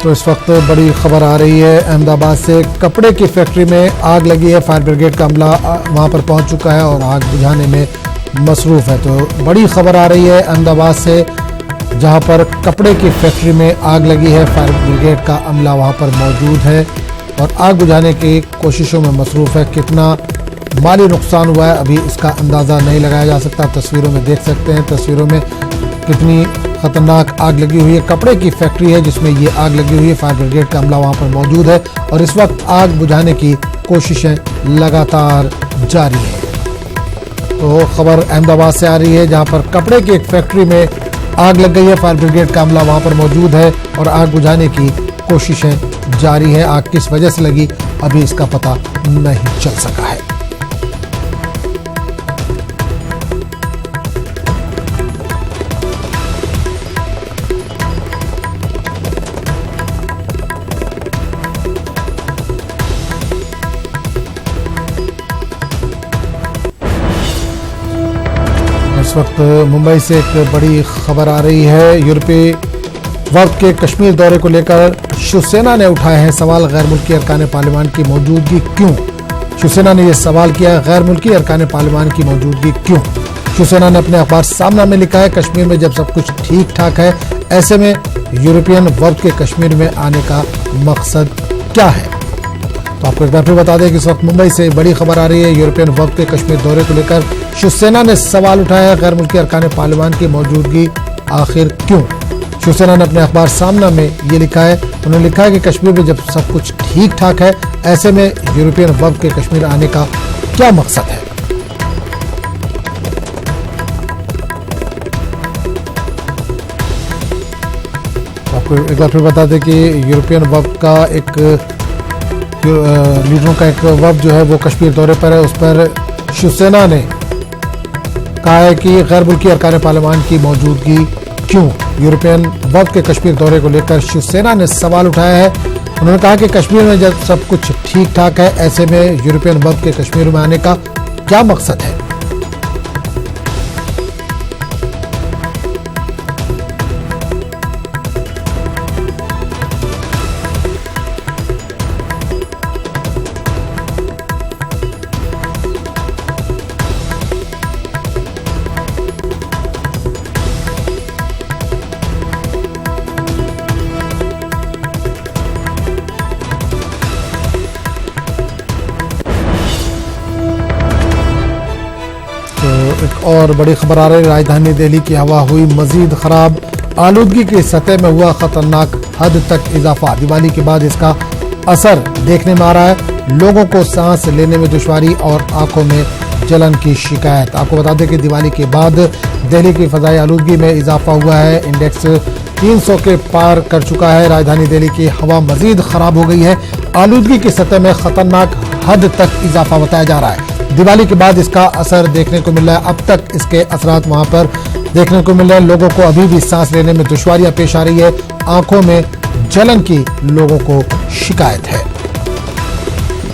तो इस वक्त बड़ी खबर आ रही है अहमदाबाद से। कपड़े की फैक्ट्री में आग लगी है। फायर ब्रिगेड का अमला वहां पर पहुंच चुका है और आग बुझाने में मसरूफ है। तो बड़ी खबर आ रही है अहमदाबाद से, जहां पर कपड़े की फैक्ट्री में आग लगी है। फायर ब्रिगेड का अमला वहां पर मौजूद है और आग बुझाने की कोशिशों में मसरूफ है। कितना माली नुकसान हुआ है अभी इसका अंदाज़ा नहीं लगाया जा सकता। तस्वीरों में देख सकते हैं, तस्वीरों में कितनी खतरनाक आग लगी हुई है। कपड़े की फैक्ट्री है जिसमें ये आग लगी हुई है। फायर ब्रिगेड का अमला वहां पर मौजूद है और इस वक्त आग बुझाने की कोशिशें लगातार जारी है। तो खबर अहमदाबाद से आ रही है, जहां पर कपड़े की एक फैक्ट्री में आग लग गई है। फायर ब्रिगेड का अमला वहां पर मौजूद है और आग बुझाने की कोशिशें जारी है। आग किस वजह से लगी अभी इसका पता नहीं चल सका है। इस वक्त मुंबई से एक बड़ी खबर आ रही है। यूरोपीय वक्त के कश्मीर दौरे को लेकर शिवसेना ने उठाए हैं सवाल। गैर मुल्की अरकान पार्लियामान की मौजूदगी क्यों? शिवसेना ने यह सवाल किया, गैर मुल्की अरकान पार्लियामान की मौजूदगी क्यों? शिवसेना ने अपने अखबार सामना में लिखा है, कश्मीर में जब सब कुछ ठीक ठाक है, ऐसे में यूरोपियन वर्ग के कश्मीर में आने का मकसद क्या है? तो आपको एक बार फिर बता दें कि इस वक्त मुंबई से बड़ी खबर आ रही है। यूरोपियन वक्त के कश्मीर दौरे को लेकर शिवसेना ने सवाल उठाया है, गैर मुल्की अरकान पार्लियामान की मौजूदगी आखिर क्यों? शिवसेना ने अपने अखबार सामना में ये लिखा है, उन्होंने लिखा है कि कश्मीर में जब सब कुछ ठीक ठाक है, ऐसे में यूरोपियन वक्त के कश्मीर आने का क्या मकसद है? आपको एक बार फिर बता दें कि यूरोपियन वक्त का एक लीडरों का एक वफ्द जो है वो कश्मीर दौरे पर है। उस पर शिवसेना ने कहा है कि गैर मुल्की अरकान पार्लियामान की मौजूदगी क्यों? यूरोपियन वक्त के कश्मीर दौरे को लेकर शिवसेना ने सवाल उठाया है। उन्होंने कहा कि कश्मीर में जब सब कुछ ठीक ठाक है, ऐसे में यूरोपियन वक्त के कश्मीर में आने का क्या मकसद है? एक और बड़ी खबर आ रही है, राजधानी दिल्ली की हवा हुई मजीद खराब। आलूदगी की सतह में हुआ खतरनाक हद तक इजाफा। दिवाली के बाद इसका असर देखने में आ रहा है। लोगों को सांस लेने में दुश्वारी और आंखों में जलन की शिकायत। आपको बता दें कि दिवाली के बाद दिल्ली की फजाई आलूदगी में इजाफा हुआ है। इंडेक्स 300 के पार कर चुका है। राजधानी दिल्ली की हवा मजीद खराब हो गई है। आलूदगी की सतह में खतरनाक हद तक इजाफा बताया जा रहा है। दिवाली के बाद इसका असर देखने को मिल रहा है। अब तक इसके असरात वहां पर देखने को मिल रहे हैं। लोगों को अभी भी सांस लेने में दुश्वारियां पेश आ रही है। आंखों में जलन की लोगों को शिकायत है।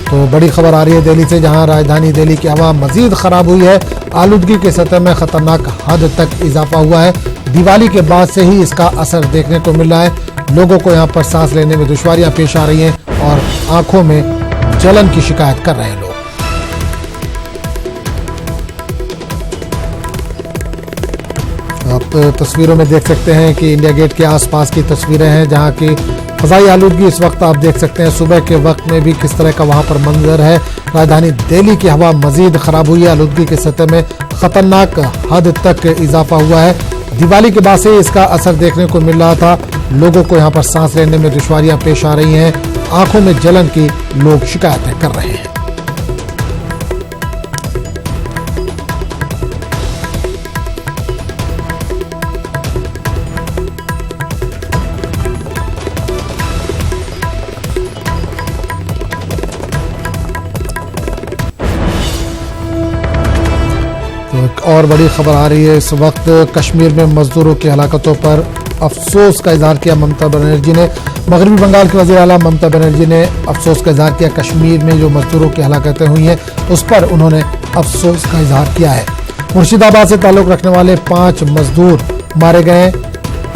तो बड़ी खबर आ रही है दिल्ली से, जहां राजधानी दिल्ली की हवा मजीद खराब हुई है। आलूदगी के सतह में खतरनाक हद तक इजाफा हुआ है। दिवाली के बाद से ही इसका असर देखने को मिल रहा है। लोगों को यहाँ पर सांस लेने में दुश्वारियां पेश आ रही हैं और आंखों में जलन की शिकायत कर रहे हैं लोग। आप तस्वीरों में देख सकते हैं कि इंडिया गेट के आसपास की तस्वीरें हैं, जहां की फजाई आलूदगी इस वक्त आप देख सकते हैं। सुबह के वक्त में भी किस तरह का वहां पर मंजर है। राजधानी दिल्ली की हवा मजीद खराब हुई है। आलूदगी की सतह में खतरनाक हद तक इजाफा हुआ है। दिवाली के बाद से इसका असर देखने को मिल रहा था। लोगों को यहाँ पर सांस लेने में दुश्वारियां पेश आ रही हैं। आंखों में जलन की लोग शिकायतें कर रहे हैं। एक और बड़ी खबर आ रही है। इस वक्त कश्मीर में मजदूरों की हलाकतों पर अफसोस का इजहार किया ममता बनर्जी ने। मगरबी बंगाल के वज़ीर आला ममता बनर्जी ने अफसोस का इजहार किया। कश्मीर में जो मजदूरों की हलाकतें हुई हैं उस पर उन्होंने अफसोस का इजहार किया है। मुर्शिदाबाद से ताल्लुक़ रखने वाले 5 मजदूर मारे गए।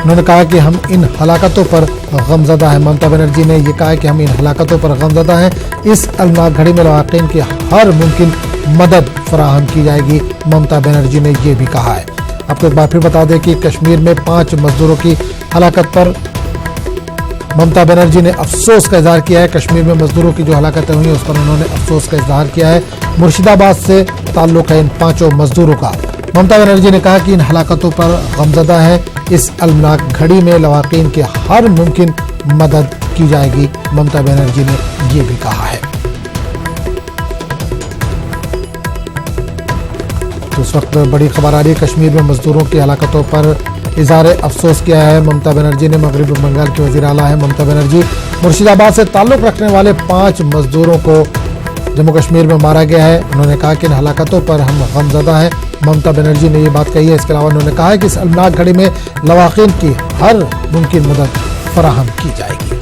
उन्होंने कहा कि हम इन हलाकतों पर गमज़दा हैं। ममता बनर्जी ने यह कहा कि हम इन हलाकतों पर गमज़दा हैं। इस अलनाक घड़ी में लवाकिन की हर मुमकिन मदद फराहम की जाएगी, ममता बनर्जी ने यह भी कहा है। आपको एक बार फिर बता दें कि कश्मीर में 5 मजदूरों की हलाकत पर ममता बनर्जी ने अफसोस का इजहार किया है। कश्मीर में मजदूरों की जो हलाकतें हुई हैं उस पर उन्होंने अफसोस का इजहार किया है। मुर्शिदाबाद से ताल्लुक है इन 5 मजदूरों का। ममता बनर्जी ने कहा कि इन हलाकतों पर गमज़दा है। इस अलमनाक घड़ी में लवाकिन की हर मुमकिन मदद की जाएगी, ममता बनर्जी ने यह भी कहा है। तो इस वक्त बड़ी खबर आ रही है, कश्मीर में मजदूरों की हलाकतों पर इजहार अफसोस किया है ममता बनर्जी ने। मगरबी बंगाल की वज़ीर आला है ममता बनर्जी। मुर्शिदाबाद से ताल्लुक रखने वाले 5 मजदूरों को जम्मू कश्मीर में मारा गया है। उन्होंने कहा कि इन हलाकतों पर हम गमज़दा हैं, ममता बनर्जी ने ये बात कही है। इसके अलावा उन्होंने कहा है कि इस अलनाक घड़ी में लवाकिन की हर मुमकिन मदद फराहम की जाएगी।